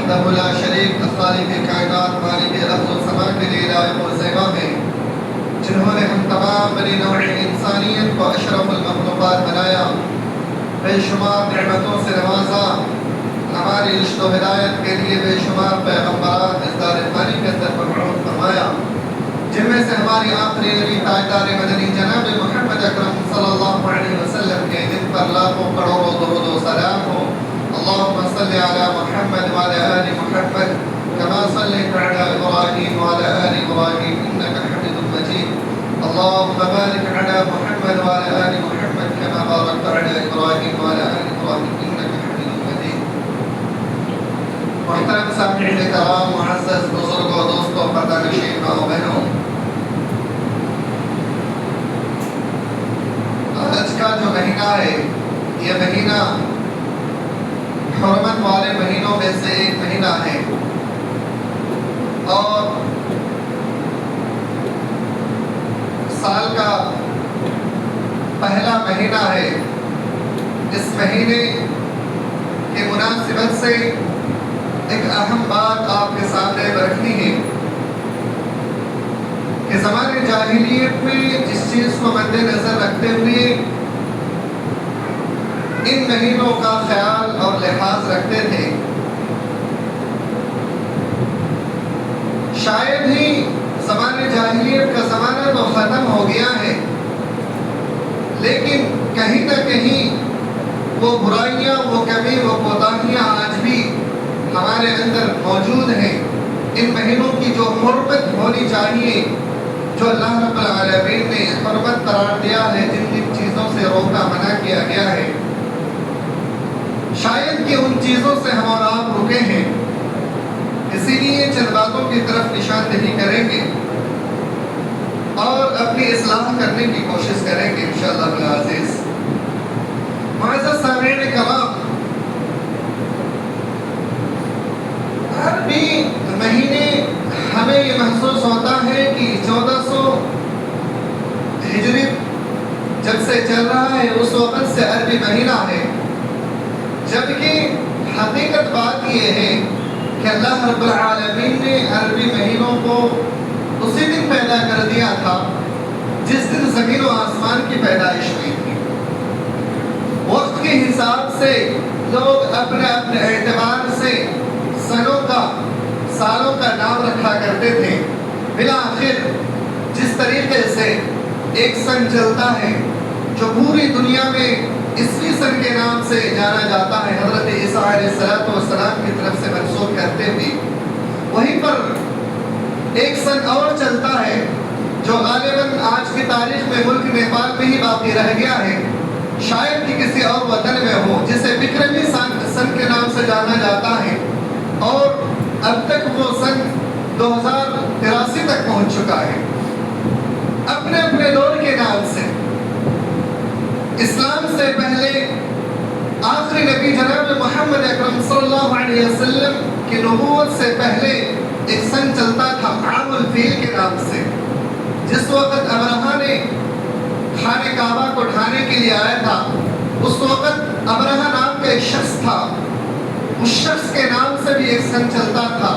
وحدہ لا شریک خالق کائنات مالک ارض و سما کے لیے لائق و زیبا ہے، جنہوں نے ہم تمام بنی نوع انسانیت کو اشرف المخلوقات بنایا، بے شمار نعمتوں سے نوازا، ہماری رشد و ہدایت کے لیے بے شمار پیغمبران اس دار فانی کے اندر مبعوث فرمایا، جن میں سے ہماری آخری نبی تاجدار مدنی جناب محمد اکرم صلی اللہ علیہ وسلم کے جن پر لاکھوں کروڑوں درود و سلام ہو۔ اللهم صل على محمد وعلى آل محمد كما صليت على إبراهيم وعلى آل إبراهيم إنك حميد مجيد. اللهم بارك على محمد وعلى آل محمد كما باركت على إبراهيم وعلى آل إبراهيم إنك حميد مجيد. محترم سامعین کرام، معزز بزرگوں، دوستوں، پردہ نشین ماؤں بہنوں، آج کا جو مہینہ ہے یہ مہینہ حرمت والے مہینوں میں سے ایک مہینہ ہے، اور سال کا پہلا مہینہ ہے۔ اس مہینے کے مناسبت سے ایک اہم بات آپ کے سامنے رکھنی ہے کہ زمانے جاہلیت میں جس چیز کو مد نظر رکھتے ہوئے ان مہینوں کا خیال اور لحاظ رکھتے تھے، شاید ہی زمانے جاہلیت کا زمانہ تو ختم ہو گیا ہے، لیکن کہیں نہ کہیں وہ برائیاں، وہ کمی، وہ کوتاہیاں آج بھی ہمارے اندر موجود ہیں۔ ان مہینوں کی جو حرمت ہونی چاہیے، جو اللہ رب العالمین نے حرمت قرار دیا ہے، جن جن چیزوں سے روکا منع کیا گیا ہے، شاید کہ ان چیزوں سے ہم اور آپ رکے ہیں۔ اسی لیے چند باتوں کی طرف نشاندہی کریں گے اور اپنی اصلاح کرنے کی کوشش کریں گے انشاءاللہ العزیز۔ معزز سامعین کرام، عربی مہینے ہمیں یہ محسوس ہوتا ہے کہ 1400 ہجری جب سے چل رہا ہے اس وقت سے عربی مہینہ ہے، جبکہ حقیقت بات یہ ہے کہ اللہ رب العالمین نے عربی مہینوں کو اسی دن پیدا کر دیا تھا جس دن زمین و آسمان کی پیدائش ہوئی تھی۔ وقت کے حساب سے لوگ اپنے اپنے اعتبار سے سالوں کا نام رکھا کرتے تھے۔ بالآخر جس طریقے سے ایک سن چلتا ہے جو پوری دنیا میں عیسوی سن کے نام سے جانا جاتا ہے، حضرت عیسیٰ علیہ السلام کی طرف سے منسوخ کرتے ہوئے، وہیں پر ایک سن اور چلتا ہے جو غالباً آج کی تاریخ میں ملک نیپال میں ہی باقی رہ گیا ہے، شاید کہ کسی اور وطن میں ہو، جسے وکرمی سن کے نام سے جانا جاتا ہے، اور اب تک وہ سن 2083 تک پہنچ چکا ہے اپنے اپنے دور کے نام سے۔ اسلام سے پہلے آخری نبی جناب محمد اکرم صلی اللہ علیہ وسلم کی نبوت سے پہلے ایک سن چلتا تھا عام الفیل کے نام سے، جس وقت ابرہہ نے خانہ کعبہ کو ڈھانے کے لیے آیا تھا، اس وقت ابرہہ نام کا ایک شخص تھا، اس شخص کے نام سے بھی ایک سن چلتا تھا،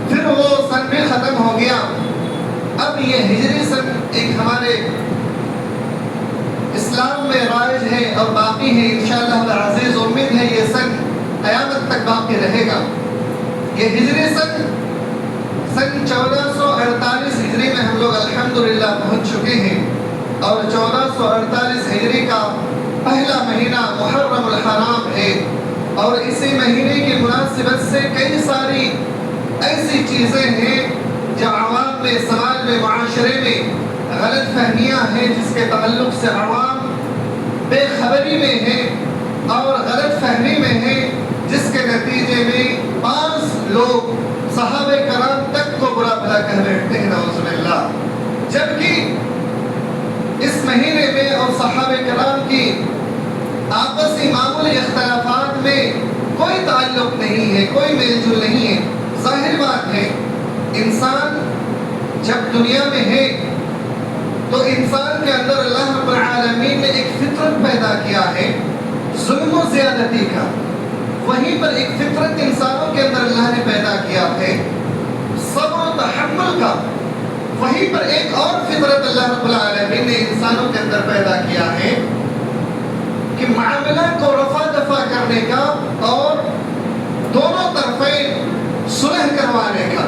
پھر وہ سن بھی ختم ہو گیا۔ اب یہ ہجری سن ایک ہمارے اسلام میں رائج ہے اور باقی ہے، انشاءاللہ العزیز امید ہے یہ سن قیامت تک باقی رہے گا۔ یہ ہجری سن 1448 ہجری میں ہم لوگ الحمدللہ پہنچ چکے ہیں، اور 1448 ہجری کا پہلا مہینہ محرم الحرام ہے، اور اسی مہینے کی مناسبت سے کئی ساری ایسی چیزیں ہیں جو عوام میں، سماج میں، معاشرے میں غلط فہمیاں ہیں، جس کے تعلق سے عوام بے خبری میں ہے اور غلط فہمی میں ہے، جس کے نتیجے میں 5 لوگ صحابہ کرام تک کو برا بھلا کہہ بیٹھتے ہیں، نعوذ باللہ، جبکہ اس مہینے میں اور صحابہ کرام کی آپسی معمولی اختلافات میں کوئی تعلق نہیں ہے، کوئی میل جول نہیں ہے۔ ظاہر بات ہے انسان جب دنیا میں ہے تو انسان کے اندر اللہ رب العالمین نے ایک فطرت پیدا کیا ہے ظلم و زیادتی کا، وہیں پر ایک فطرت انسانوں کے اندر اللہ نے پیدا کیا ہے صبر و تحمل کا، وہیں پر ایک اور فطرت اللہ رب العالمین نے انسانوں کے اندر پیدا کیا ہے کہ معاملہ کو رفع دفع کرنے کا اور دونوں طرفین صلح کروانے کا۔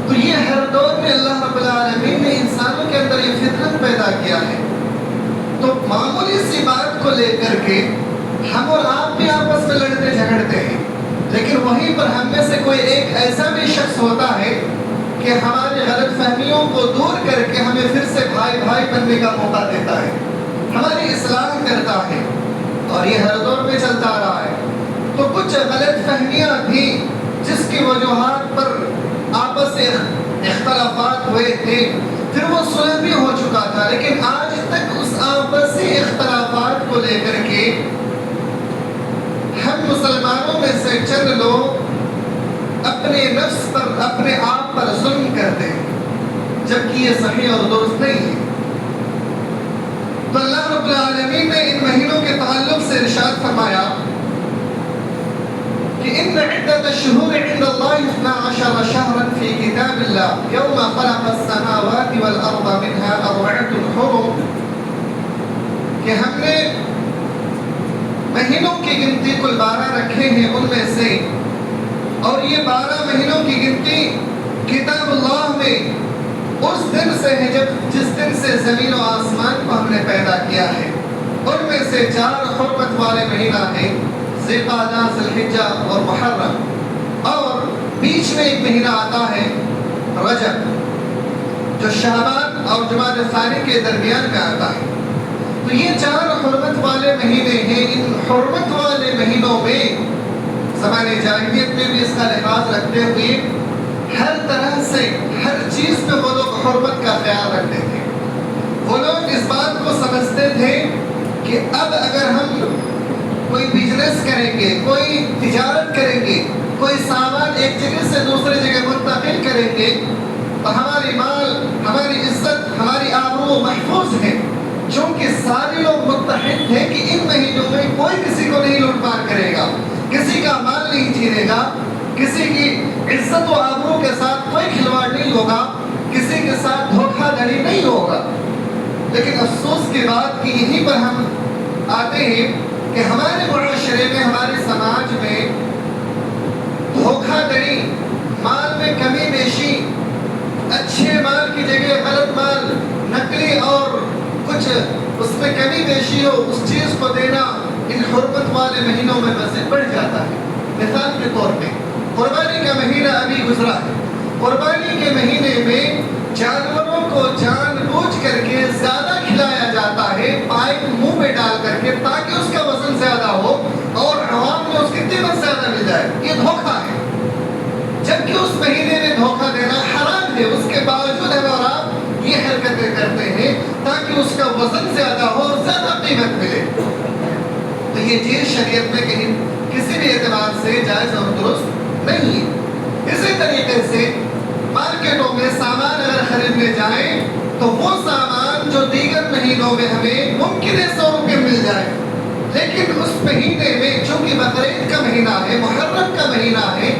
تو یہ ہر دور میں اللہ رب العالمین نے انسانوں کے اندر یہ فطرت پیدا کیا ہے۔ تو معمولی سی بات کو لے کر کے ہم اور آپ بھی آپس میں لڑتے جھگڑتے ہیں، لیکن وہیں پر ہم میں سے کوئی ایک ایسا بھی شخص ہوتا ہے کہ ہماری غلط فہمیوں کو دور کر کے ہمیں پھر سے بھائی بھائی بننے کا موقع دیتا ہے، ہماری اصلاح کرتا ہے، اور یہ ہر دور میں چلتا آ رہا ہے۔ تو کچھ غلط فہمیاں تھیں جس کی وجوہات پر آپس سے اختلافات ہوئے تھے، پھر وہ صلح بھی ہو چکا تھا، لیکن آج تک اس آپس سے اختلافات کو لے کر کے ہم مسلمانوں میں سے چند لوگ اپنے نفس پر اپنے آپ پر ظلم کرتے ہیں، جبکہ یہ صحیح اور درست نہیں ہے۔ تو اللہ رب العالمین نے ان مہینوں کے تعلق سے ارشاد فرمایا کہ ان عدت الشہور عند اللہ 12 شہرا فی کتاب اللہ یوم خلق السماوات والارض منها 4 حرم، کہ ہم نے مہینوں کی گنتی کل 12 رکھے ہیں ان میں سے، اور یہ 12 مہینوں کی گنتی کتاب اللہ میں اس دن سے ہے جس دن سے زمین و آسمان کو ہم نے پیدا کیا ہے۔ ان میں سے 4 حرمت والے مہینہ ہیں، ذی القعدہ، ذی الحجہ اور محرم، اور بیچ میں ایک مہینہ آتا ہے رجب، جو شعبان اور جمادی الثانی کے درمیان میں آتا ہے۔ تو یہ 4 حرمت والے مہینے ہیں۔ ان حرمت والے مہینوں میں زمانے جاہلیت میں بھی اس کا لحاظ رکھتے ہوئے ہر طرح سے ہر چیز پہ وہ لوگ حرمت کا خیال رکھتے تھے۔ وہ لوگ اس بات کو سمجھتے تھے کہ اب اگر ہم کوئی بزنس کریں گے، کوئی تجارت کریں گے، کوئی سامان ایک جگہ سے دوسرے جگہ منتقل کریں گے تو ہماری مال، ہماری عزت، ہماری آبرو محفوظ ہے، چونکہ سارے لوگ متحد تھے کہ ان مہینوں میں کوئی کسی کو نہیں لوٹ مار کرے گا، کسی کا مال نہیں چھینے گا، کسی کی عزت و آبرو کے ساتھ کوئی کھلواڑ نہیں ہوگا، کسی کے ساتھ دھوکہ دھڑی نہیں ہوگا۔ لیکن افسوس کی بات کہ یہیں پر ہم آتے ہیں کہ ہمارے معاشرے میں، ہمارے سماج میں دھوکہ دھڑی، مال میں کمی بیشی، اچھے مال کی جگہ غلط مال، نقلی اور کچھ اس میں کمی بیشی ہو اس چیز کو دینا ان حرمت والے مہینوں میں ویسے بڑھ جاتا ہے۔ مثال کے طور پہ قربانی کا مہینہ ابھی گزرا ہے، قربانی کے مہینے میں جانوروں کو جان بوجھ کر کے زیادہ کھلایا جاتا ہے، پائپ منہ میں ڈال کر کے، تاکہ اس کا وزن زیادہ ہو اور عوام میں اس کی قیمت زیادہ مل جائے۔ یہ دھوکہ ہے، جبکہ اس مہینے میں دھوکہ دینا حرام ہے، اس کے باوجود ہم اور آپ یہ حرکتیں کرتے ہیں تاکہ اس کا وزن زیادہ ہو اور زیادہ قیمت ملے۔ تو یہ چیز شریعت میں کہیں کسی بھی اعتبار سے جائز اور درست نہیں ہے۔ اسی طریقے سے مارکیٹوں میں سامان اگر خریدنے جائیں تو وہ سامان جو دیگر مہینوں میں ہمیں ممکن ہے 100 روپے مل جائے، لیکن اس مہینے میں چونکہ بقرعید کا مہینہ ہے، محرم کا مہینہ ہے،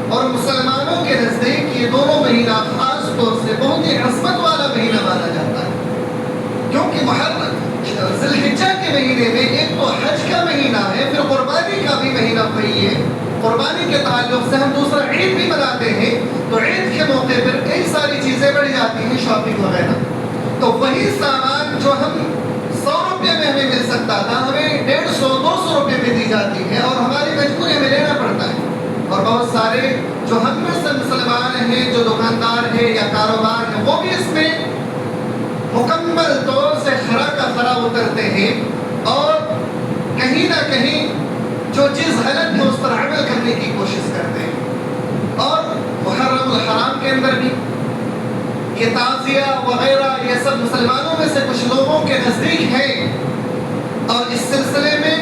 اور مسلمانوں کے نزدیک یہ دونوں مہینہ خاص طور سے بہت ہی عظمت والا مہینہ مانا جاتا ہے، کیونکہ محرم ذی الحجہ کے مہینے میں ایک تو حج کا مہینہ ہے، پھر قربانی کا بھی مہینہ وہی ہے، قربانی کے تعلق سے ہم دوسرا عید بھی مناتے ہیں، تو عید کے موقع پر کئی ساری چیزیں بڑھ جاتی ہیں، شاپنگ وغیرہ، تو وہی سامان جو ہم 100 روپے میں ہمیں مل سکتا تھا، ہمیں 150-200 روپے میں دی جاتی ہے، اور ہماری مجبوری ہمیں لینا پڑتا ہے۔ اور بہت سارے جو ہم میں سے مسلمان ہیں، جو دکاندار ہیں یا کاروبار ہیں، وہ بھی اس میں مکمل طور سے خرا کا خرا اترتے ہیں، اور کہیں نہ کہیں جو چیز غلط ہے اس پر عمل کرنے کی کوشش کرتے ہیں۔ اور محرم الحرام کے اندر بھی یہ تعزیہ وغیرہ یہ سب مسلمانوں میں سے کچھ لوگوں کے نزدیک ہے، اور اس سلسلے میں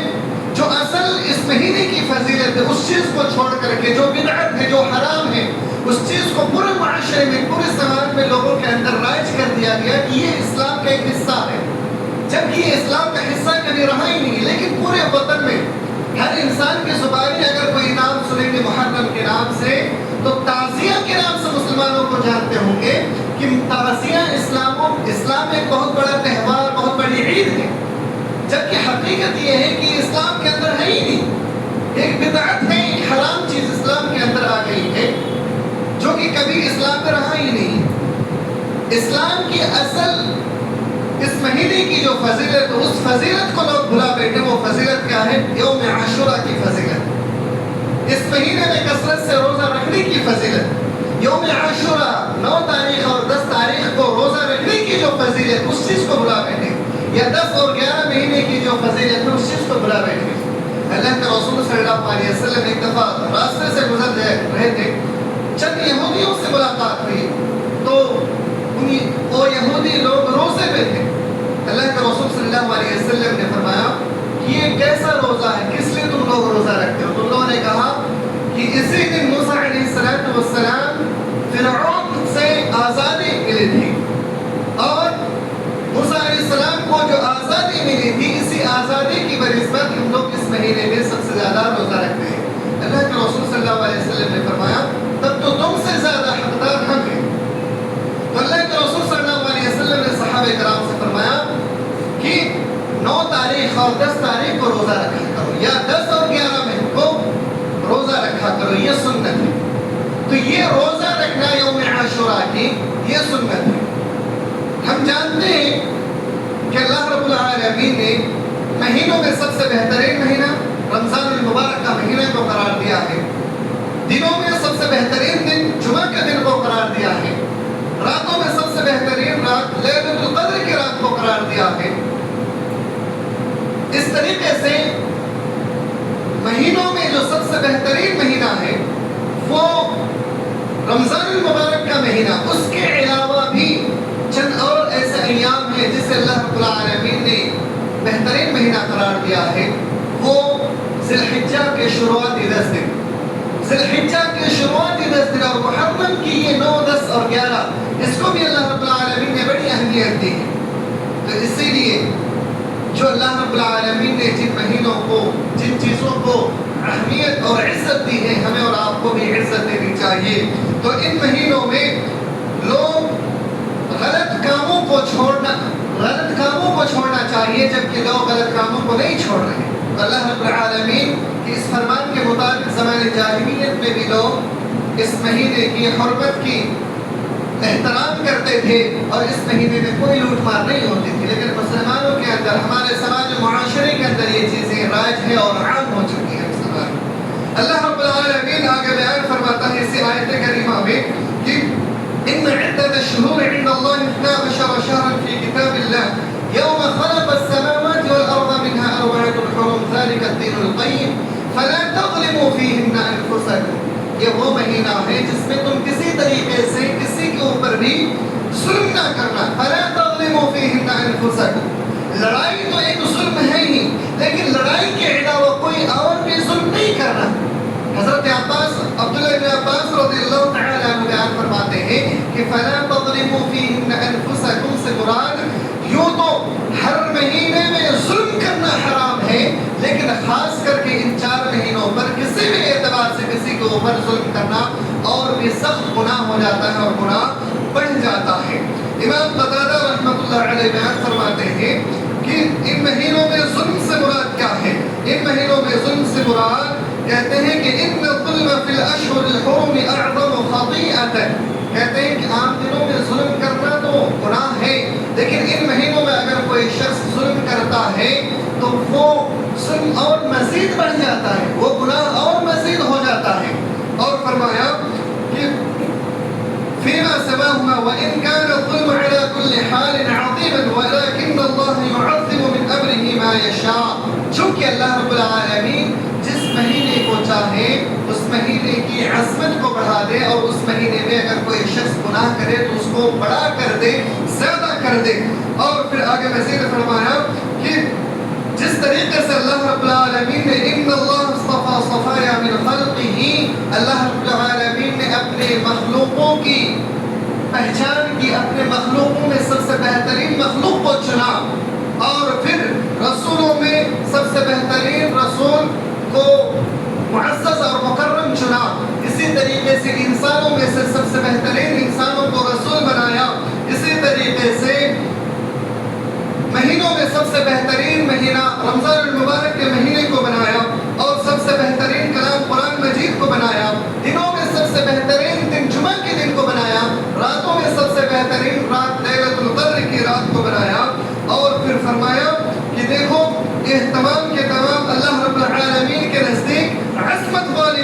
جو اصل اس مہینے کی فضیلت ہے اس چیز کو چھوڑ کر کے جو بدعت ہے، جو حرام ہے، اس چیز کو پورے معاشرے میں، پورے سماج میں لوگوں کے اندر رائج کر دیا گیا کہ یہ اسلام کا ایک حصہ ہے، جبکہ یہ اسلام کا حصہ کبھی رہا ہی نہیں، لیکن پورے وطن میں ہر انسان کی زبانی اگر کوئی نام سنیں گے محرم کے نام سے تو تعزیہ کے نام سے مسلمانوں کو جانتے ہوں گے کہ تعزیہ اسلام ایک بہت بڑا تہوار، بہت بڑی عید ہے، جبکہ حقیقت یہ ہے کہ اسلام کے اندر ہے ہی نہیں، ایک بدعت ہے، ایک حرام چیز اسلام کے اندر آ گئی ہے جو کہ کبھی اسلام میں رہا ہی نہیں۔ اسلام کی اصل اس مہینے کی جو فضیلت، اس فضیلت کو لوگ بھلا بیٹھے، وہ فضیلت کیا ہے؟ یوم عاشورہ کی فضیلت، اس مہینے میں کثرت سے روزہ رکھنے کی فضیلت، یوم عاشورہ 9 تاریخ اور 10 تاریخ کو روزہ رکھنے کی جو فضیلت، اس چیز کو بھلا بیٹھے، یا 10 اور 11 مہینے کی جو فضیلت ہے اس چیز کو بھلا بیٹھے۔ اللہ کے رسول صلی اللہ علیہ وسلم ایک دفعہ راستے سے گزر رہے تھے، چند یہودیوں سے ملاقات ہوئی، تو وہ یہودی لوگ روزے پہ تھے۔ اللہ کے رسول صلی اللہ علیہ وسلم نے فرمایا کہ یہ کیسا روزہ ہے، کس لیے تم لوگ روزہ رکھتے ہو؟ تو لوگوں نے کہا کہ اسی دن موسیٰ علیہ السلام فرعون سے آزادی ملی تھی، اور موسیٰ علیہ السلام کو جو آزادی ملی تھی، اسی آزادی کی بنسبت ہم لوگ اس مہینے میں سب سے زیادہ روزہ رکھتے ہیں۔ اللہ کے رسول صلی اللہ علیہ وسلم نے فرمایا تب تو تم سے زیادہ حقدار ہم ہیں۔ تو اللہ کے رسول صلی اللہ علیہ وسلم نے صحابہ کرام سے فرمایا کہ 9 تاریخ اور 10 تاریخ کو روزہ رکھا کرو، یا 10 اور 11 میں کو روزہ رکھا کرو، یہ سنت ہے۔ تو یہ روزہ رکھنا یوم عاشورہ کی یہ سنت ہے۔ ہم جانتے ہیں کہ اللہ رب العالمین نے مہینوں میں سب سے بہترین مہینہ رمضان المبارک کا مہینہ کو قرار دیا ہے، دنوں میں سب سے بہترین دن جمعہ کے دن کو قرار دیا ہے، راتوں میں سب سے بہترین رات لیلۃ القدر کی رات کو قرار دیا ہے۔ اس طریقے سے مہینوں میں جو سب سے بہترین مہینہ ہے وہ رمضان المبارک کا مہینہ، اس کے علاوہ بھی چند اور ایسے ایام ہیں جسے اللہ رب العالمین نے بہترین مہینہ قرار دیا ہے، وہ ذی الحجہ کے شروعاتی 10 دن، ذی الحجہ کے شروعاتی 10 دن، اور محرم کی یہ 9، 10 اور 11، اس کو بھی اللہ رب العالمین نے بڑی اہمیت دی ہے۔ تو اسی لیے جو اللہ رب العالمین نے جن مہینوں کو، جن چیزوں کو اہمیت اور عزت دی ہے، ہمیں اور آپ کو بھی عزت دینی چاہیے۔ تو ان مہینوں میں لوگ غلط کاموں کو چھوڑنا چاہیے، جبکہ لوگ غلط کاموں کو نہیں چھوڑ رہے۔ اللہ رب العالمین کی اس فرمان کے مطابق زمانے جاہلیت میں بھی لوگ اس مہینے کی حرمت کی احترام کرتے تھے، اور اس مہینے میں کوئی لوٹ مار نہیں ہوتی تھی، لیکن مسلمانوں کے اندر، ہمارے سماج معاشرے کے اندر یہ چیزیں رائج ہے اور عام ہو چکی ہے۔ اللہ رب العالمین آگے بیان فرماتا ہے اسی آیت کریمہ میں کہ ان عدت الشہور عند اللہ 12 شهرا في كتاب الله يوم خلق السماوات والارض منها 4 حرم ذلك الدين القيم فلا تظلموا فيهن انفسكم۔ یہ وہ مہینہ ہے جس میں تم کسی طریقے سے کسی کے اوپر بھی ظلم نہ کرنا۔ فلا تظلموا فيهن انفسكم، لڑائی تو ایک ظلم ہے ہی، لیکن لڑائی کے علاوہ کوئی اور بھی ظلم نہیں کرنا۔ حضرت عبداللہ بن عباس رضی اللہ تعالیٰ عنہ بیان فرماتے ہیں کہ فَلَا تَظْلِمُوا فِيهِنَّ أَنفُسَكُمْ سے مراد یوں تو ہر مہینے میں ظلم کرنا حرام ہے، لیکن خاص کر کے ان 4 مہینوں پر کسی بھی اعتبار سے کسی کے اوپر ظلم کرنا اور بھی سخت گناہ ہو جاتا ہے اور گناہ بڑھ جاتا ہے۔ امام قتادہ رحمۃ اللہ علیہ بیان فرماتے ہیں کہ ان مہینوں میں ظلم سے مراد کیا ہے؟ ان مہینوں میں ظلم سے مراد کہتے ہیں کہ ان الظلم فی الاشہر الحرم اعظم خطیئۃ، کہتے ہیں کہ عام دنوں میں ظلم کرنا تو گناہ ہے، لیکن ان مہینوں میں اگر کوئی شخص ظلم کرتا ہے تو وہ ظلم اور مزید بڑھ جاتا ہے، وہ گناہ اور مزید ہو جاتا ہے۔ اور فرمایا کہ فيما سواهما وإن كان الظلم على كل حال عظيما ولكن الله يعظم من أمره ما يشاء، چونکہ اللہ رب العالمین جس مہینے کو چاہے اس مہینے کی عظمت کو بڑھا دے، اور اس مہینے میں اگر کوئی شخص گناہ کرے تو اس کو بڑا کر دے، زیادہ کر دے۔ اور پھر آگے مزید فرمایا کہ جس طریقے سے اللہ رب العالمین نے ان اللہ اصطفى صفایا من خلقہ، اللہ رب العالمین نے اپنے مخلوقوں کی پہچان کی، اپنے مخلوقوں میں سب سے بہترین مخلوق کو چنا، اور پھر رسولوں میں سب سے بہترین رسول چنا، اسی طریقے سے انسانوں میں سے سب سے بہترین انسانوں کو رسول بنایا، اسی طریقے سے مہینوں میں سب سے بہترین مہینہ رمضان المبارک کے مہینے کو بنایا، اور سب سے بہترین کلام قرآن مجید کو بنایا، دنوں میں سب سے بہترین دن جمعہ کے دن کو بنایا، راتوں میں سب سے بہترین رات لیلۃ القدر کی رات کو بنایا، اور پھر فرمایا کہ دیکھو یہ تمام کے تمام اللہ رب العالمین کے نزدیک عصمت والے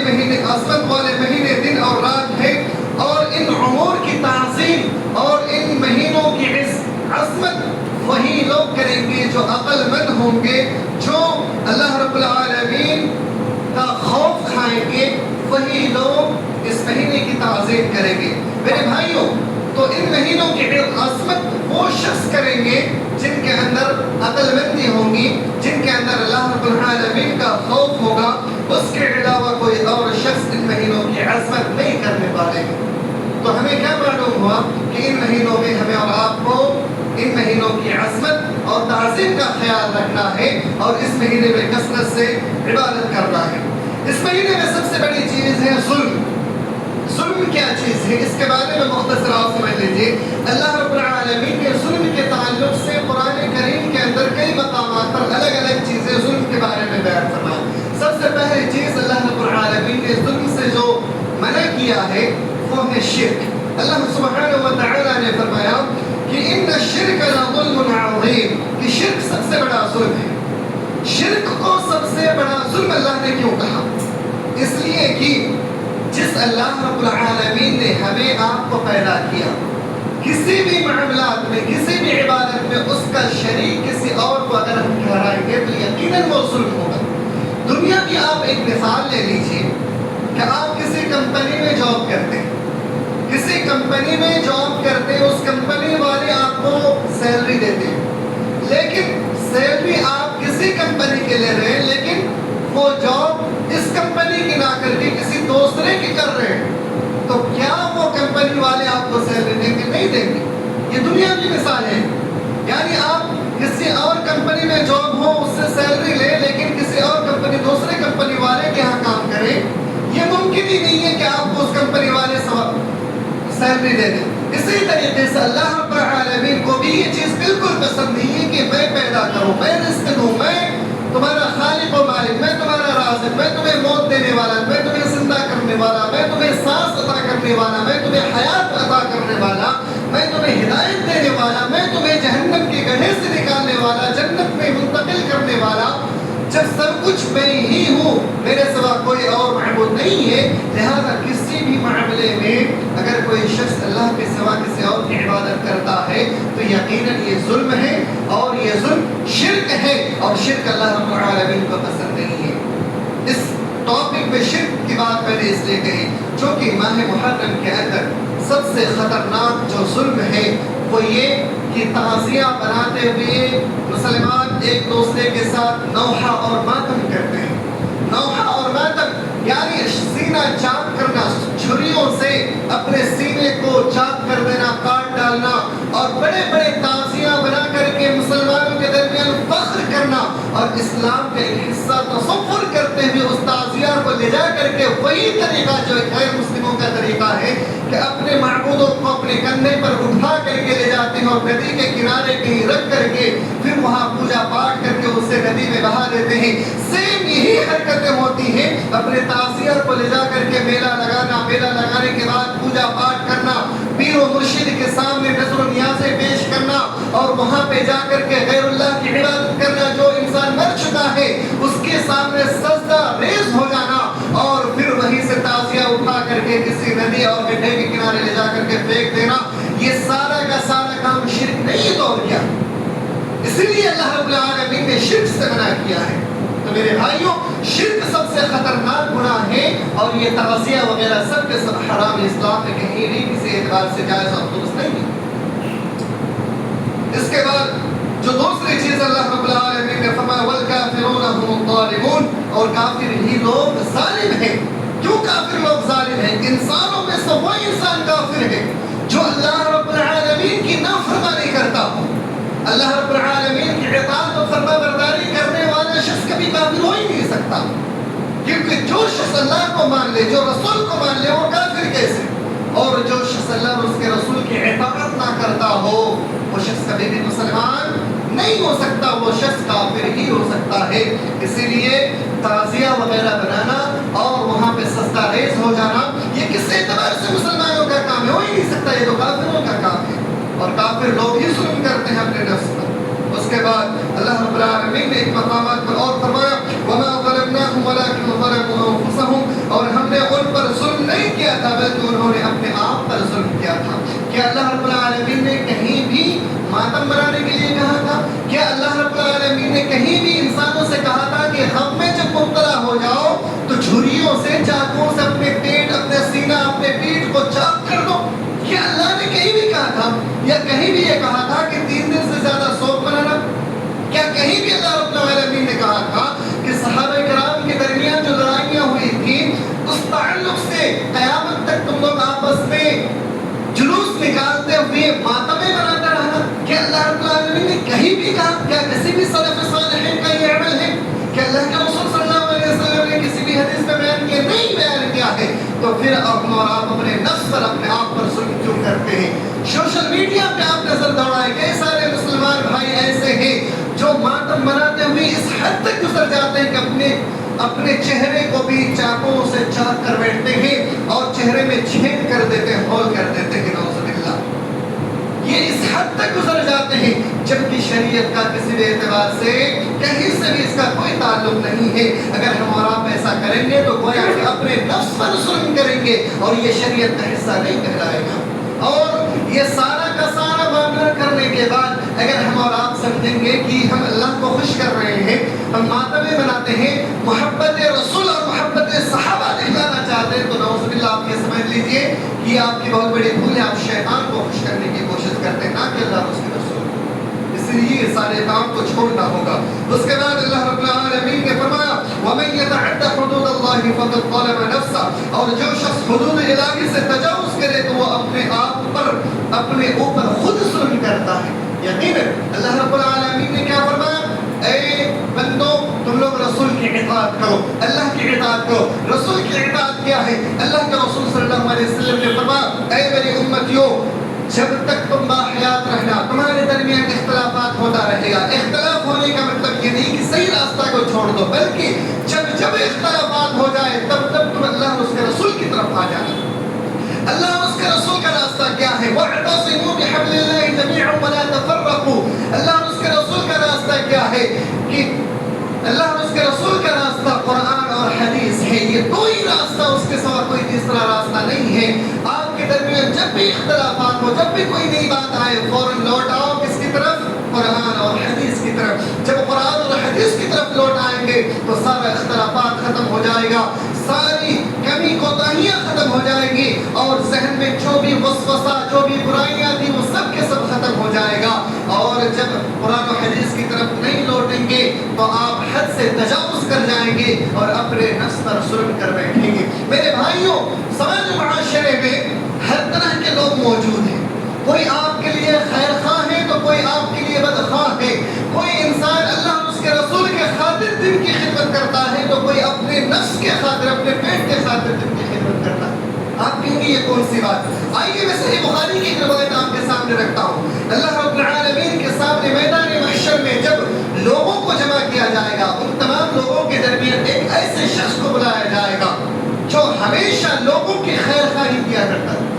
مہینے دن اور رات ہیں، اور ان امور کی تعظیم اور ان مہینوں کی عصمت وہی لوگ کریں گے جو عقل مند ہوں گے، جو اللہ رب العالمین کا خوف کھائیں گے، وہی لوگ اس مہینے کی تعظیم کریں گے۔ میرے بھائیوں، تو ان مہینوں کی عظمت وہ شخص کریں گے جن کے اندر عقل مندی ہوں گی، جن کے اندر اللہ رب العالمین کا خوف ہوگا، اس کے علاوہ کوئی اور شخص ان مہینوں کی عظمت نہیں کرنے والے ہیں۔ تو ہمیں کیا معلوم ہوا کہ ان مہینوں میں ہمیں اور آپ کو ان مہینوں کی عظمت اور تعظیم کا خیال رکھنا ہے، اور اس مہینے میں کثرت سے عبادت کرنا ہے۔ اس مہینے میں سب سے بڑی چیز ہے ظلم۔ ظلم کیا چیز ہے اس کے بارے میں مختصر آپ سمجھ لیجیے۔ اللہ رب العالمین کے ظلم کے تعلق سے قرآن کریم کے اندر کئی مقامات پر الگ الگ چیزیں ظلم کے بارے میں بیان فرمائی۔ سب سے پہلی چیز اللہ رب العالمین نے ظلم سے جو منع کیا ہے وہ ہے شرک۔ اللہ سبحانہ و تعالیٰ نے فرمایا کہ ان الشرک لظلم عظیم، کہ شرک سب سے بڑا ظلم ہے۔ شرک کو سب سے بڑا ظلم اللہ نے کیوں کہا؟ اس لیے کہ جس اللہ رب العالمین نے ہمیں آپ کو پیدا کیا، کسی بھی معاملات میں کسی بھی عبادت میں اس کا شریک کسی اور کو اگر ہم ٹھہرائیں گے تو یقیناً وہ ظلم ہوگا۔ دنیا کی آپ ایک مثال لے لیجیے کہ آپ کسی کمپنی میں جاب کرتے ہیں، کسی کمپنی میں جاب کرتے ہیں، اس کمپنی والے آپ کو سیلری دیتے ہیں، لیکن سیلری آپ کسی کمپنی کے لے رہے ہیں، لیکن وہ جاب اس کمپنی کی نہ کر کے کسی دوسرے کی کر رہے ہیں، تو کیا وہ کمپنی والے آپ کو سیلری دیں گے؟ نہیں دیں گے۔ یہ دنیا کی مثال ہے۔ یعنی آپ کسی اور کمپنی میں جاب ہو، اس سے سیلری لیں، لیکن کسی اور کمپنی دوسرے کمپنی والے کے یہاں کام کریں، یہ ممکن ہی نہیں ہے کہ آپ کو اس کمپنی والے سیلری دے دیں۔ اسی طریقے سے اللہ رب العالمین کو بھی یہ چیز بالکل پسند نہیں ہے کہ میں پیدا کروں، میں رزق دوں، میں تمہارا خالق و مالک، میں تمہارا رازق، میں تمہیں موت دینے والا، میں تمہیں زندہ کرنے والا، میں تمہیں سانس عطا کرنے والا، میں تمہیں حیات عطا کرنے والا، میں تمہیں ہدایت دینے والا، میں تمہیں جہنم کے گڑھے سے نکالنے والا، جنت میں منتقل کرنے والا۔ جب سب کچھ میں ہی ہوں، میرے سوا کوئی اور معبود نہیں ہے، لہذا کسی بھی معاملے میں اگر کوئی شخص اللہ کے سوا کسی اور کی عبادت کرتا ہے تو یقیناً یہ ظلم ہے، اور یہ ظلم شرک ہے، اور شرک اللہ رب العالمین کو پسند نہیں ہے۔ اس ٹاپک میں شرک کی بات میں نے اس لیے کہی چونکہ ماہ محرم کے اندر سب سے خطرناک جو ظلم ہے وہ یہ کہ تعزیہ بناتے ہوئے مسلمان ایک دوسرے کے ساتھ نوحہ اور ماتم کرتے ہیں۔ نوحہ اور ماتم یعنی سینہ چاک کرنا، چھریوں سے اپنے سینے کو چاک کر دینا، کاٹ ڈالنا، اور بڑے بڑے تعزیہ بنا کر کے مسلمانوں کے درمیان فخر کرنا، اور اسلام کا ایک حصہ تصور کرتے ہوئے اس تعزیہ کو لے جا کر کے وہی طریقہ جو غیر مسلموں کا طریقہ ہے کہ اپنے معبودوں کو اپنے کندھے پر اٹھا کر کے لے جاتے ہیں اور ندی کے کنارے کہیں رکھ کر کے پھر وہاں پوجا پاٹ کر کے اسے ندی میں بہا دیتے ہیں۔ سیم یہی حرکتیں ہوتی ہیں، اپنے تعزیہ کو لے جا کر کے میلہ لگانا، میلہ لگانے کے بعد پوجا پاٹ کرنا، پیر و مرشد کے سامنے نذر و نیازیں پیش کرنا، اور وہاں پہ جا کر کے غیر اللہ کی عبادت کرنا، جو انسان مر چکا ہے اس کے سامنے سجدہ ریز ہو جانا، اور پھر وہیں سے تعزیہ اٹھا کر کے کسی ندی اور گڈھے کے کنارے لے جا کر کے پھینک دینا، یہ سارا کا سارا کام شرک نہیں تو اور کیا؟ اسی لیے اللہ رب العالمین نے شرک سے منع کیا ہے۔ تو میرے بھائیوں، شرک سب سے خطرناک گناہ ہے، اور یہ تعزیہ وغیرہ سب کے سب حرام، اسلام میں کہیں بھی کسی اعتبار سے جائز اور درست نہیں ہے۔ اس کے بعد جو دوسری چیز اللہ رب العالمین نے فرمایا والکافرون هم الظالمون، اور کافر ہی لوگ ظالم ہیں۔ کیوں کافر لوگ ظالم ہیں؟ انسانوں میں سے وہ انسان کافر ہے جو اللہ رب العالمین کی نافرمانی کرتا ہو۔ اللہ رب العالمین کی اطاعت و فرما برداری کرنے والا شخص کبھی کافر ہو ہی نہیں سکتا، کیونکہ جو شخص اللہ کو مان لے، جو رسول کو مان لے، وہ کافر کیسے؟ اور جو شخص اللہ اور اس کے رسول کی اطاعت نہ کرتا ہو وہ شخص کبھی بھی مسلمان نہیں ہو سکتا، وہ شخص کافر ہی ہو سکتا ہے۔ اسی لیے تعزیہ وغیرہ بنانا اور وہاں پہ سجدہ ریز ہو جانا یہ کس اعتبار سے مسلمانوں کا کام ہے؟ ہو ہی نہیں سکتا، یہ تو کافروں کا کام ہے، اور کافر لوگ ہی ظلم کرتے ہیں اپنے نفس پر۔ اس کے بعد اللہ رب العالمین نے ایک مقامات پر اور فرمایا وَمَا ظَلَمْنَاهُمْ وَلَكِنْ ظَلَمُوا أَنفُسَهُمْ، اور ہم نے ان پر ظلم نہیں کیا تھا بلکہ انہوں نے اپنے آپ پر ظلم کیا تھا۔ کیا اللہ رب العالمین نے کہیں بھی ماتم منانے کے لیے کہا تھا؟ کیا اللہ رب العالمین نے کہیں بھی انسانوں سے کہا تھا کہ غم میں جب مبتلا ہو جاؤ تو چھریوں سے، چاقوں سے اپنے پیٹ، اپنے سینہ، اپنے پیٹھ کو چاک کر دو؟ کیا اللہ نے کہیں بھی کہا تھا؟ یا کہیں بھی یہ کہا تھا کہ 3 دن سے زیادہ سوگ منانا؟ کیا کہیں بھی اللہ رب العالمین نے کہا تھا کہ صحابہ کرام کے درمیان جو لڑائیاں ہوئی تھیں اس تعلق سے قیامت تک تم لوگ آپس میں جلوس نکالتے ہوئے ماتمیں مناتا رہنا؟ کیا اللہ رب العالمین نے کہیں بھی کہا؟ کیا کسی بھی سلف صالحین کا یہ عمل ہے؟ کہ اللہ کے رسول صلی اللہ علیہ وسلم نے کسی بھی حدیث میں بیان کیا؟ نہیں بیان کیا ہے۔ تو پھر اب اور آپ اپنے نفس پر، اپنے آپ پر ظلم کیوں کرتے ہیں؟ سوشل میڈیا پہ آپ نظر دوڑائیں، کئی سارے مسلمان بھائی ایسے ہیں جو ماتم مناتے ہوئے اس حد تک گزر جاتے ہیں کہ اپنے چہرے کو بھی چاقوں سے چاک کر بیٹھتے ہیں اور چہرے میں چھید کر دیتے ہیں، ہول کر دیتے ہیں، نعوذ باللہ۔ یہ اس حد تک گزر جاتے ہیں جبکہ شریعت کا کسی بھی اعتبار سے کہیں سے بھی اس کا کوئی تعلق نہیں ہے۔ اگر ہم اور آپ ایسا کریں گے تو گویا کہ اپنے نفس پر ظلم کریں گے اور یہ شریعت کا حصہ نہیں کہلائے گا۔ اور یہ سارا کا سارا معاملہ کرنے کے بعد اگر ہم اور آپ سمجھیں گے کہ ہم اللہ کو خوش کر رہے ہیں، ہم ماتمیں مناتے ہیں، محبت رسول اور محبت صحابہ دکھانا چاہتے ہیں، تو نعوذ باللہ آپ یہ سمجھ لیجئے کہ یہ آپ کی بہت بڑی بھول ہے، آپ شیطان کو خوش کرنے کی کوشش کرتے ہیں، نہ کہ اللہ اور اس کے رسول۔ اس لیے یہ سارے کام کو چھوڑنا ہوگا۔ اس کے بعد اللہ رب العالمین نے فرمایا وَمَن يَتَعَدَّ حُدُودَ اللَّهِ فَقَدْ ظَلَمَ نَفْسَهُ، اور جو شخص حدود الہی سے تجاوز کرے تو وہ اپنے آپ پر، اپنے اوپر خود ظلم کرتا ہے۔ یقیناً اللہ رب العالمین نے کیا فرمایا؟ اے بندو تم لوگ رسول کی اطاعت کرو، اللہ کی اطاعت کرو۔ رسول کی اطاعت کیا ہے؟ اللہ کے رسول صلی اللہ علیہ وسلم نے فرمایا اے میری امتیوں، جب تک تم باحیات رہنا تمہارے درمیان اختلافات ہوتا رہے گا۔ اختلاف ہونے کا مطلب یہ نہیں کہ صحیح راستہ کو چھوڑ دو، بلکہ جب اختلافات ہو جائے تب تم اللہ اور اس کے رسول کی طرف آ جانا۔ اللہ اور اس کے رسول کا راستہ کیا ہے؟ وَاعْتَصِمُوا بِحَبْلِ اللَّهِ جَمِيعًا وَلَا تَفَرَّقُوا۔ اللہ اور اس کے رسول کا راستہ کیا ہے؟ کہ اللہ اور اس کے رسول کا راستہ قرآن اور حدیث ہے، یہ دو ہی راستہ، اس کے سوا کوئی تیسرا راستہ نہیں ہے۔ آپ کے درمیان جب بھی اختلافات ہو، جب بھی کوئی نئی بات آئے، فوراً لوٹ آؤ کس کی طرف؟ قرآن اور حدیث کی طرف۔ جب قرآن اور حدیث کی طرف لوٹ آئیں گے تو سارا اختلافات ختم ہو جائے گا، ساری کمی کوتاہیاں ختم ہو جائیں گی، اور ذہن میں جو بھی وسوسہ، جو بھی برائیاں تھیں وہ سب کے سب ختم ہو جائے گا۔ اور جب قرآن و حدیث کی طرف نہیں لوٹیں گے تو آپ حد سے تجاوز کر جائیں گے اور اپنے نفس پر ظلم کر بیٹھیں گے۔ میرے بھائیوں، سماج معاشرے میں ہر طرح کے لوگ موجود ہیں، کوئی آپ کے لیے خیر خواہ ہے تو کوئی آپ کے لیے بدخواہ ہے، کوئی انسان اللہ اور اس کے رسول کے خاطر دین کی خدمت کرتا ہے تو کوئی اپنے نفس کے خاطر، اپنے پیٹ کے خاطر دین کی خدمت کرتا ہے۔ آپ کہیں گے یہ کون سی بات؟ آئیے میں صحیح بخاری کی ایک روایت آپ کے سامنے رکھتا ہوں۔ اللہ رب العالمین کے سامنے میدان محشر میں جب لوگوں کو جمع کیا جائے گا، ان تمام لوگوں کے درمیان ایک ایسے شخص کو بلایا جائے گا جو ہمیشہ لوگوں کی خیر خواہی کیا کرتا تھا،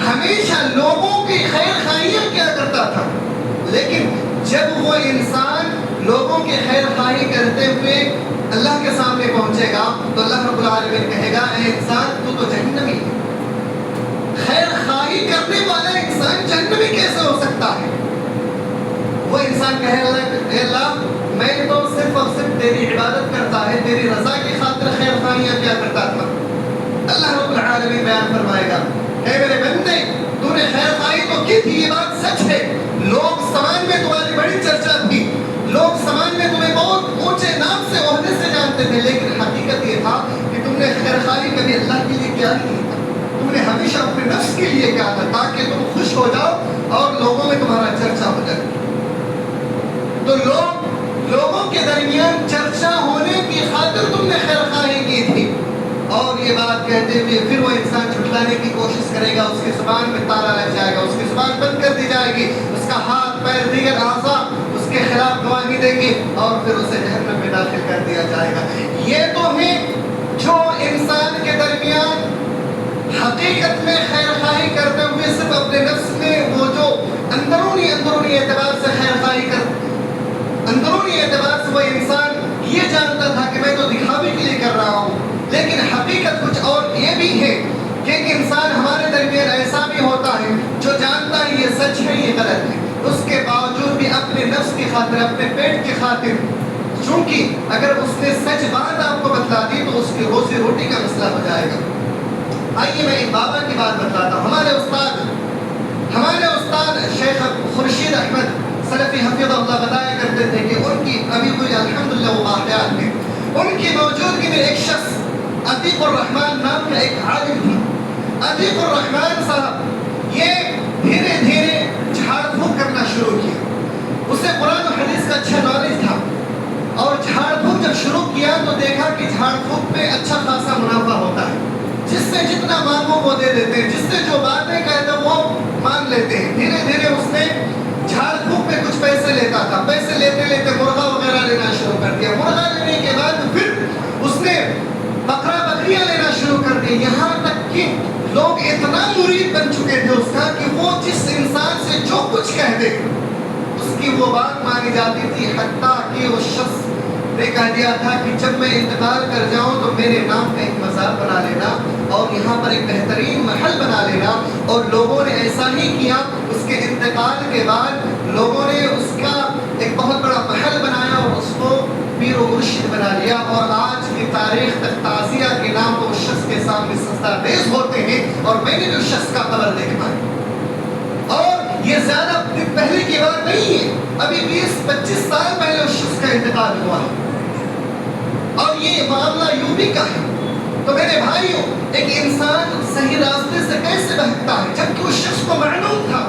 ہمیشہ لوگوں کی خیر خواہیاں کیا کرتا تھا، لیکن جب وہ انسان لوگوں کی خیر خواہی کرتے ہوئے اللہ کے سامنے پہنچے گا تو اللہ رب العالمین کہے گا اے انسان تو جہنمی ہے۔ خیر خواہی کرنے والا انسان جہنمی کیسے ہو سکتا ہے؟ وہ انسان کہے اے اللہ میں تو صرف اور صرف تیری عبادت کرتا ہے، تیری رضا کی خاطر خیر خواہیاں کیا کرتا تھا۔ اللہ رب العالمین بیان فرمائے گا اے میرے بندے تو نے خیر خواہی تو کی تھی، یہ بات سچ ہے، لوگ سماج میں تمہاری بڑی چرچا تھی، لوگ سماج میں تمہیں بہت اونچے نام سے، عہدے سے جانتے تھے، لیکن حقیقت یہ تھا کہ تم نے خیر خواہی کبھی اللہ کے لیے کیا نہیں تھا، تم نے ہمیشہ اپنے نفس کے لیے کیا تھا تاکہ تم خوش ہو جاؤ اور لوگوں میں تمہارا چرچا ہو جائے۔ تو لوگوں کے درمیان چرچا ہونے کی خاطر تم نے خیر خواہی کی تھی، کہتے ہوئے پھر وہ انسان جھٹلانے کی کوشش کرے گا، اس کی زبان میں تالا لگ جائے گا، اس کی زبان بند کر دی جائے گی، اس کا ہاتھ پیر دیگر اعضاء اس کے خلاف گواہی دیں گے اور پھر اسے جہنم میں داخل کر دیا جائے گا۔ یہ تو ہے جو انسان کے درمیان حقیقت میں خیر خواہی کرتے ہوئے صرف اپنے نفس میں وہ جو اندرونی اعتبار سے خیر خواہی اندرونی اعتبار سے وہ انسان یہ جانتا تھا کہ میں تو دکھاوے کے لیے کر رہا ہوں، لیکن حقیقت کچھ اور یہ بھی ہے کہ ایک انسان ہمارے درمیان ایسا بھی ہوتا ہے جو جانتا ہے یہ سچ ہے یہ غلط ہے، اس کے باوجود بھی اپنے نفس کی خاطر اپنے پیٹ کی خاطر، چونکہ اگر اس نے سچ بات آپ کو بتلا دی تو اس کی روزی روٹی کا مسئلہ ہو جائے گا۔ آئیے میں ایک بابا کی بات بتلاتا ہوں۔ ہمارے استاد شیخ خورشید احمد سلفی حفظہ اللہ بتایا کرتے تھے کہ ان کی ابھی کوئی الحمدللہ وہ واقعات میں ان کی موجودگی میں ایک شخص عتیق الرحمن نام کا ایک عالم تھا۔ عتیق الرحمن صاحب یہ دھیرے دھیرے جھاڑ پھونک کرنا شروع کیا، اسے قرآن و حدیث کا اچھا نالج تھا، اور جھاڑ پھونک جب شروع کیا تو دیکھا کہ جھاڑ پھونک میں اچھا خاصا منافع ہوتا ہے، جس سے جتنا مانگو وہ دے دیتے ہیں، جس سے جو باتیں کہتے ہیں وہ مان لیتے ہیں۔ دھیرے دھیرے اس نے جھاڑ پھونک میں کچھ پیسے لیتا تھا، پیسے لیتے لیتے مرغا وغیرہ لینا شروع کر دیا، مرغا لینے کے بعد پھر اس نے بکریاں لینا شروع کر دی، یہاں تک کہ لوگ اتنا مرید بن چکے تھے اس کا کہ وہ جس انسان سے جو کچھ کہہ دے اس کی وہ بات مانی جاتی تھی، حتیٰ کہ اس شخص نے کہہ دیا تھا کہ جب میں انتقال کر جاؤں تو میرے نام کا ایک مزار بنا لینا اور یہاں پر ایک بہترین محل بنا لینا، اور لوگوں نے ایسا ہی کیا۔ اس کے انتقال کے بعد لوگوں نے اس کا ایک بہت بڑا محل بنایا اور اس کو پیر و مرشد بنا لیا، اور آج کی تاریخ تک تعزیہ کے نام تو اس شخص کے سامنے سجدہ ریز ہوتے ہیں، اور میں نے بھی اس شخص کا قبر دیکھا ہے، اور یہ زیادہ پہلے کی بات نہیں ہے، ابھی 20-25 سال پہلے اس شخص کا انتقال ہوا ہے، اور یہ معاملہ یوں بھی کا ہے۔ تو میرے بھائیوں، ایک انسان صحیح راستے سے کیسے بہتتا ہے جبکہ اس شخص کو معلوم تھا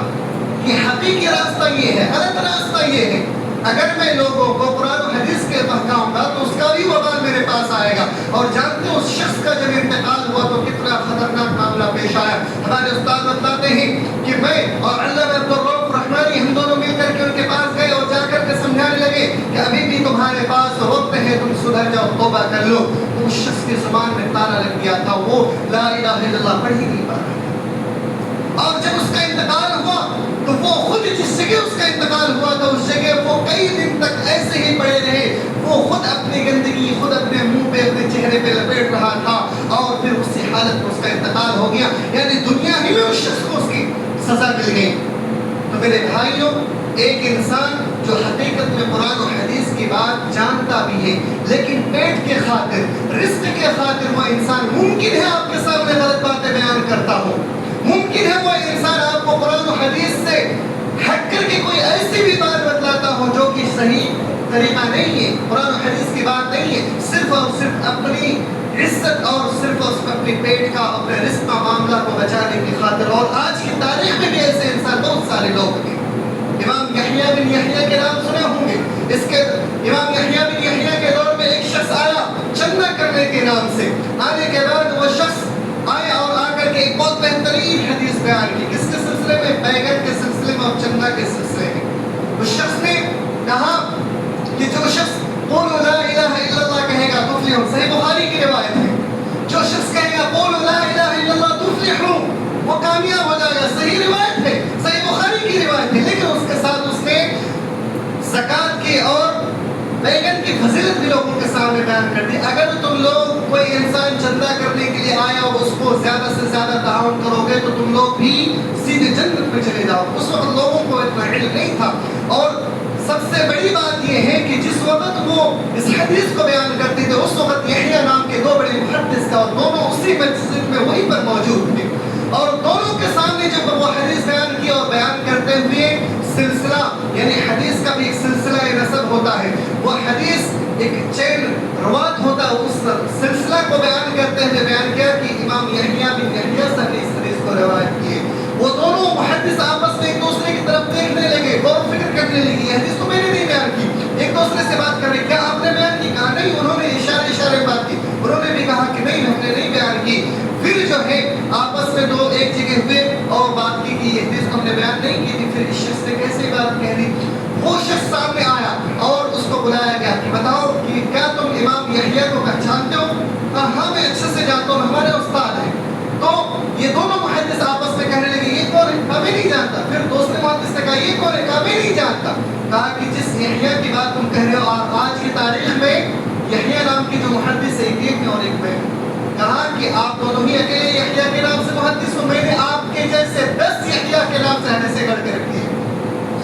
کہ حقیقی راستہ یہ ہے، غلط راستہ یہ ہے۔ اگر میں لوگوں کو قرآن و حدیث کے بہکاؤں گا تو اس کا بھی وبال میرے پاس آئے گا، اور جانتے ہیں اس شخص کا جب انتقال ہوا تو کتنا خطرناک معاملہ پیش آیا۔ ہمارے استاد بتاتے ہیں کہ میں اور علامہ عبدالرؤف رحمانی ہم دونوں مل کر کے ان کے پاس گئے اور جا کر کے سمجھانے لگے کہ ابھی بھی تمہارے پاس وقت ہے، تم سدھر جاؤ، توبہ کر لو۔ تو اس شخص کی زبان میں تالا لگ گیا تھا، وہ لا الہ الا اللہ پڑھ ہی نہیں پا رہا تھا، اور جب اس کا انتقال ہوا تو وہ خود جس جگہ اس کا انتقال ہوا تھا اس جگہ وہ کئی دن تک ایسے ہی پڑے رہے، وہ خود اپنی گندگی خود اپنے منہ پہ اپنے چہرے پہ لپیٹ رہا تھا، اور پھر اسی حالت میں اس کا انتقال ہو گیا، یعنی دنیا ہی میں اس شخص کو اس کی سزا مل گئی۔ تو میرے بھائیوں، ایک انسان جو حقیقت میں قرآن و حدیث کی بات جانتا بھی ہے لیکن پیٹ کے خاطر رزق کے خاطر وہ انسان ممکن ہے آپ کے سامنے غلط باتیں بیان کرتا ہو، ممکن ہے وہ انسان آپ کو قرآن و حدیث سے ہٹ کر کے کوئی ایسی بھی بات بتلاتا ہو جو کہ صحیح طریقہ نہیں ہے، قرآن و حدیث کی بات نہیں ہے، صرف اور صرف اپنی عزت اور صرف اور صرف اپنی پیٹ کا اپنے رزق کا معاملہ کو بچانے کی خاطر۔ اور آج کی تاریخ میں بھی ایسے انسان بہت سارے لوگ ہیں۔ امام یحییٰ بن یحییٰ کے نام سنے ہوں گے، اس کے امام یحییٰ بن یحییٰ کے دور میں ایک شخص آیا چندہ کرنے کے نام سے، آنے کے بعد وہ شخص آیا اور آ کر کے ایک بہت بہترین حدیث بیان کی، کس کے سلسلے میں؟ بیگن کے سلسلے میں اور چندہ کے سلسلے میں۔ اس شخص نے کہا کہ جو شخص قولوا لا الہ الا اللہ کہے گا تفلحوا، صحیح بخاری کی روایت ہے، جو شخص کہے گا قولوا لا الہ الا اللہ تفلحوا وہ کامیاب ہو جائے گا، صحیح روایت ہے، صحیح بخاری کی روایت ہے۔ لیکن اس کے ساتھ اس نے زکوٰۃ کی اور بیگن کی فضیلت بھی لوگوں کے سامنے بیان کر دی۔ اگر تم لوگ کوئی انسان چندہ کرنے کے لیے آیا اور اس کو زیادہ سے زیادہ تعاون کرو گے تو تم لوگ بھی سیدھے جنت میں چلے جاؤ۔ اس وقت لوگوں کو اتنا علم نہیں تھا، اور سب سے بڑی بات یہ ہے کہ جس وقت وہ اس حدیث کو بیان کرتے تھے اس وقت یحییٰ نام کے دو بڑے محدث تھے، اور دونوں اسی مسجد میں وہیں پر موجود تھے، اور دونوں کے سامنے جب وہ حدیث بیان کی اور بیان کرتے ہوئے سلسلہ، یعنی حدیث کا بھی ایک سلسلہ نسب ہوتا ہے، وہ حدیث ایک چین روات ہوتا ہے، اس سلسلہ کو بیان کرتے ہوئے بیان کیا کہ امام یحییٰ بن یحییٰ سے نے اس حدیث کو روایت کی ہے۔ وہ دونوں محدث آپس میں ایک دوسرے کی طرف دیکھنے لگے، غور و فکر کرنے لگے، یہ حدیث تو میں نے نہیں بیان کی، ایک دوسرے سے بات کر رہے، کیا آپ نے بیان کی؟ کہا نہیں، انہوں نے اشارے بات کی، انہوں نے بھی کہا کہ نہیں ہم نے نہیں بیان کی۔ پھر پھر اس شخص نے کیسے بات کہہ دی؟ وہ شخص سامنے آیا اور اس کو بلایا گیا کہ بتاؤ کہ کیا تم امام یحییٰ کو پہچانتے ہو؟ ہاں میں اچھے سے جانتا ہوں، ہمارے استاد ہیں۔ تو یہ دونوں محدث آپس میں کہنے لگے یہ کون ہے؟ کبھی نہیں جانتا۔ پھر دوسرے محدث نے کہا یہ کون ہے؟ کبھی نہیں جانتا۔ کہا کہ جس یحییٰ کی بات تم کہہ رہے ہو آج کی تاریخ میں یحییٰ نام کی جو محدث ہے ایک میں اور ایک میں، کہا کہ آپ دونوں ہی اکیلے یحییٰ کے نام سے محدث ہو، میں نے آپ کے جیسے 10 یحییٰ کے نام سے حدیثیں گڑھ کے رکھی ہے۔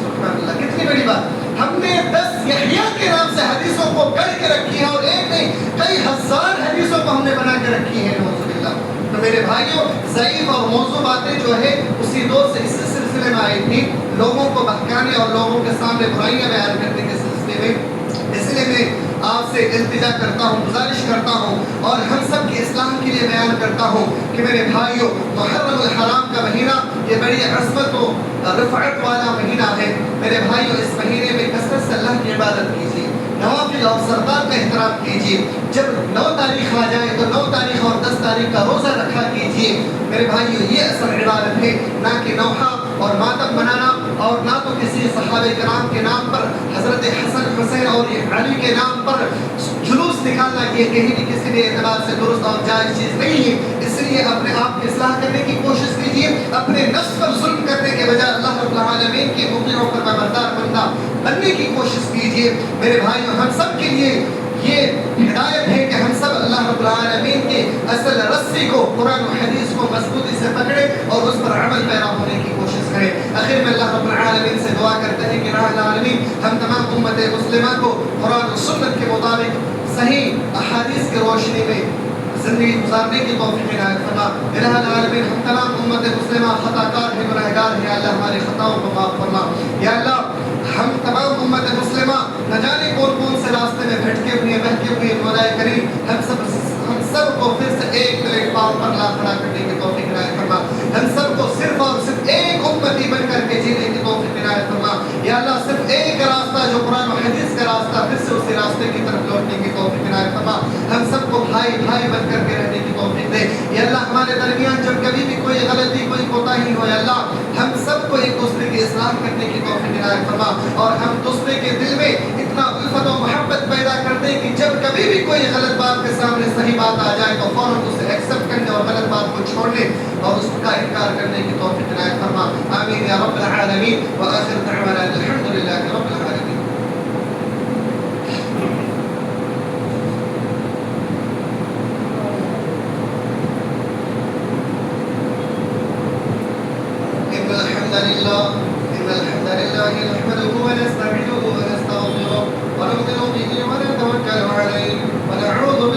سبحان اللہ، کتنی بڑی بات! ہم نے 10 یحییٰ کے نام سے حدیثوں کو گڑھ کے رکھی ہے، اور ایک نہیں کئی ہزار حدیثوں کو ہم نے بنا کے رکھی ہے، نعوذ باللہ۔ تو میرے بھائیوں، ضعیف اور موضوع باتیں جو ہے اسی دور سے اس سلسلے میں آئی تھی، لوگوں کو بہکانے اور لوگوں کے سامنے برائیاں بیان کرنے کے سلسلے میں۔ اس لیے میں آپ سے التجا کرتا ہوں، گزارش کرتا ہوں اور ہم سب کی اصلاح کے لیے بیان کرتا ہوں کہ میرے بھائیوں، محرم الحرام کا مہینہ یہ بڑی عظمت و رفعت والا مہینہ ہے۔ میرے بھائیوں، اس مہینے میں کثرت سے اللہ کی عبادت کیجیے، نوافل اور سردار کا احترام کیجیے۔ جب 9 تاریخ آ جائے تو 9 تاریخ اور 10 تاریخ کا روزہ رکھا کیجیے۔ میرے بھائیوں، یہ اصل عبادت ہے، نہ کہ نوحہ اور ماتم بنانا، اور نہ تو کسی صحابہ کرام کے نام پر، حضرت حسن حسین اور علی کے نام پر جلوس نکالنا، یہ کہیں بھی کسی بھی اعتبار سے درست اور جائز چیز نہیں ہے۔ اس لیے اپنے آپ کی اصلاح کرنے کی کوشش کیجیے، اپنے نفس پر ظلم کرنے کے بجائے اللہ رب العالمین کے مطیع و فرمانبردار بندہ بننے کی کوشش کیجیے۔ میرے بھائیوں، ہم سب کے لیے یہ ہدایت ہے کہ ہم سب اللہ رب العالمین کی اصل رسی کو، قرآن و حدیث کو مضبوطی سے پکڑے اور اس پر عمل پیرا ہونے کی کوشش کریں۔ آخر میں اللہ رب العالمین سے دعا کرتے ہیں کہ رب العالمین ہم تمام امت مسلمہ کو قرآن و سنت کے مطابق صحیح احادیث کی روشنی میں زندگی گزارنے کی توفیق عنایت فرما۔ الہ العالمین ہم تمام امت مسلمہ خطا کار ہیں، گنہگار ہیں، اللہ ہماری خطاؤں کو معاف فرما۔ یا اللہ، ہم تمام امت مسلمہ نہ جانے کون کون سے راستے میں بھٹکے ہوئے بہکے ہوئے، مولا کریم ہم سب کو پھر سے ایک پلیٹ فارم پر لا کھڑا کرنے کی توفیق عنایت فرما۔ ہم سب کو صرف اور صرف ایک امتی بن کر کے جینے کی توفیق عنایت فرما۔ یا اللہ، صرف ایک راستہ جو قرآن و حدیث کا راستہ، پھر سے اسی راستے کی طرف لوٹنے کی توفیق عنایت فرما۔ ہم سب کو بھائی بھائی بن کر کے رہنے کی توفیق دے۔ یا اللہ، ہمارے درمیان جب کبھی بھی کوئی غلطی، کوئی کوتاہی ہو، یا اللہ ہم سب کو ایک دوسرے کی اصلاح کرنے کی توفیق عنایت فرما، اور ہم دوسرے کے دل میں اتنا الفت و محبت پیدا کر دے کہ جب کبھی بھی کوئی غلط بات کے سامنے صحیح بات آ جائے تو فوراً اسے ایکسیپٹ کرنے اور غلط بات کو چھوڑنے اور اس کا انکار کرنے کی توفیق عنایت فرما۔ آمین یا رب العالمین، وآخر دعوانا الحمد للہ رب العالمین۔ إن الحمد لله نحمده ونستعينه ونستغفره ونؤمن به ونتوكل عليه ونعوذ